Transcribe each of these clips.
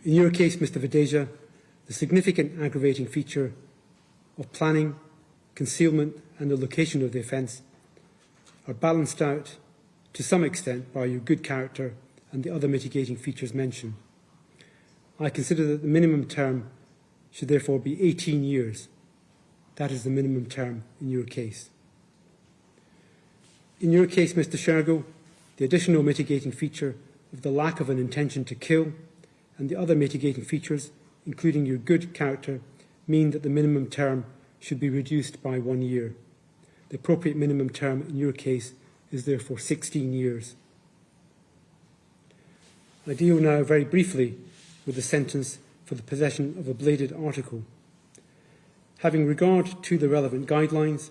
In your case, Mr. Videja, the significant aggravating feature of planning, concealment and the location of the offence are balanced out to some extent by your good character and the other mitigating features mentioned. I consider that the minimum term should therefore be 18 years. That is the minimum term in your case. In your case, Mr. Shergo, the additional mitigating feature of the lack of an intention to kill and the other mitigating features, including your good character, mean that the minimum term should be reduced by 1 year. The appropriate minimum term in your case is therefore 16 years. I deal now very briefly with the sentence for the possession of a bladed article. Having regard to the relevant guidelines,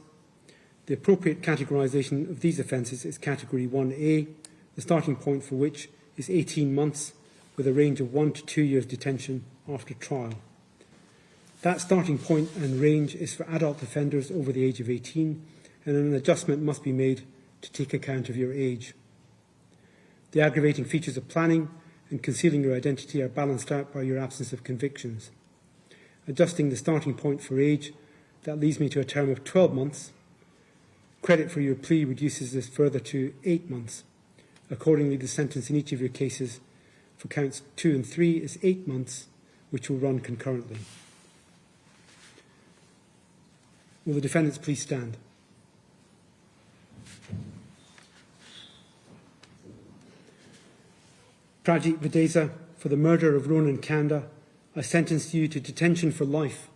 the appropriate categorisation of these offences is Category 1A, the starting point for which is 18 months with a range of 1 to 2 years detention after trial. That starting point and range is for adult offenders over the age of 18, and an adjustment must be made to take account of your age. The aggravating features of planning and concealing your identity are balanced out by your absence of convictions. Adjusting the starting point for age, that leads me to a term of 12 months. Credit for your plea reduces this further to 8 months. Accordingly, the sentence in each of your cases for counts 2 and 3 is 8 months, which will run concurrently. Will the defendants please stand? Prajit Videja, for the murder of Ronan Kanda, I sentence you to detention for life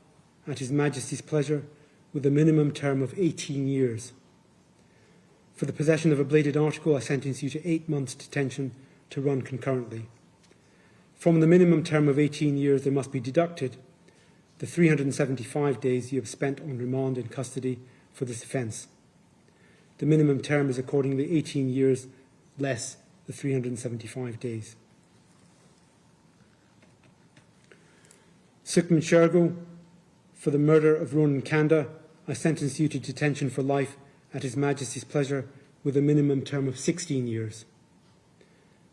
at His Majesty's pleasure with a minimum term of 18 years. For the possession of a bladed article, I sentence you to 8 months detention to run concurrently. From the minimum term of 18 years, there must be deducted the 375 days you have spent on remand in custody for this offence. The minimum term is accordingly 18 years less the 375 days. Sukhman Shergo, for the murder of Ronan Kanda, I sentence you to detention for life at His Majesty's pleasure with a minimum term of 16 years.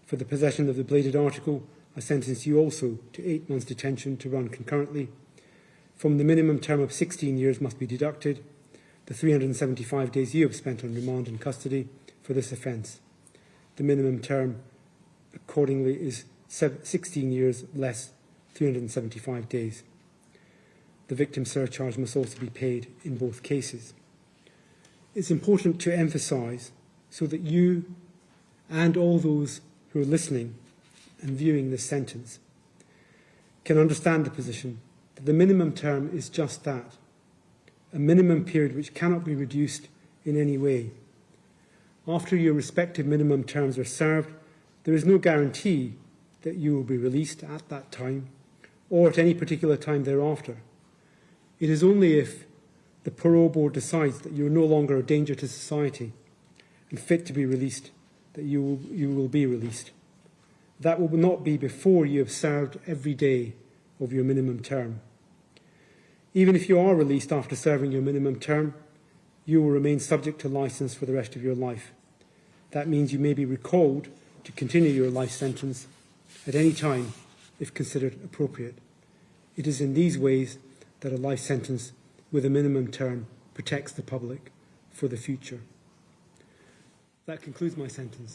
For the possession of the bladed article, I sentence you also to 8 months detention to run concurrently. From the minimum term of 16 years must be deducted the 375 days you have spent on remand in custody for this offence. The minimum term accordingly is 16 years less 375 days. The victim surcharge must also be paid in both cases. It's important to emphasise, so that you and all those who are listening and viewing this sentence can understand the position, that the minimum term is just that, a minimum period which cannot be reduced in any way. After your respective minimum terms are served, there is no guarantee that you will be released at that time or at any particular time thereafter. It is only if the parole board decides that you are no longer a danger to society and fit to be released that you will be released. That will not be before you have served every day of your minimum term. Even if you are released after serving your minimum term, you will remain subject to licence for the rest of your life. That means you may be recalled to continue your life sentence at any time if considered appropriate. It is in these ways that a life sentence with a minimum term protects the public for the future. That concludes my sentence.